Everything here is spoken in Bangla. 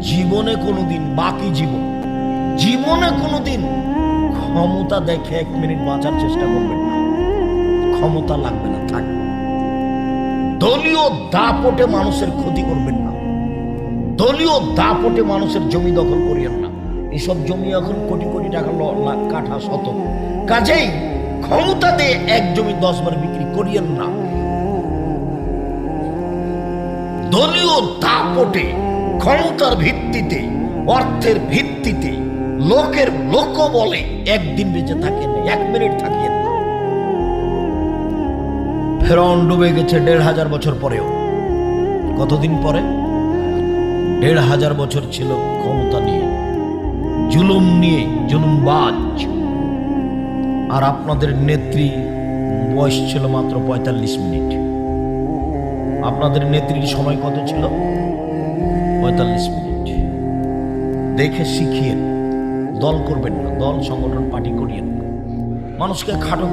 জীবনে কোনোদিন, বাকি জীবনে কোনোদিন ক্ষমতা দেখে 1 মিনিট বাঁচার চেষ্টা করবেন না। ক্ষমতা লাগবে না, থাক। দলীয় দাপটে মানুষের ক্ষতি করবেন না। দলীয় দাপটে মানুষের জমি দখল করিয়েন না। এসব জমি এখন কোটি কোটি টাকা, লাখ কাঠা, শতক। কাজেই ক্ষমতা দিয়ে 1 জমি 10 বার বিক্রি করিয়েন না। দলীয় দাপটে, ক্ষমতার ভিত্তিতে, অর্থের ভিত্তিতে, লোকের লোক বলে একদিন বেঁচে থাকেন, 1 মিনিট থাকিয়েন না। ফেরাউন ডুবে গেছে 1500 বছর পরেও। কতদিন পরে? 1500 বছর ছিল ক্ষমতা নিয়ে, জুলুম নিয়ে, জুলুমবাজ। আর আপনাদের নেত্রী বয়স ছিল মাত্র 45 মিনিট। আপনাদের নেত্রীর সময় কত ছিল? 45 মিনিট। দেখে শিখিয়ে দল করবেন না, দল সংগঠন পার্টি করিয়েন না, মানুষকে খাটো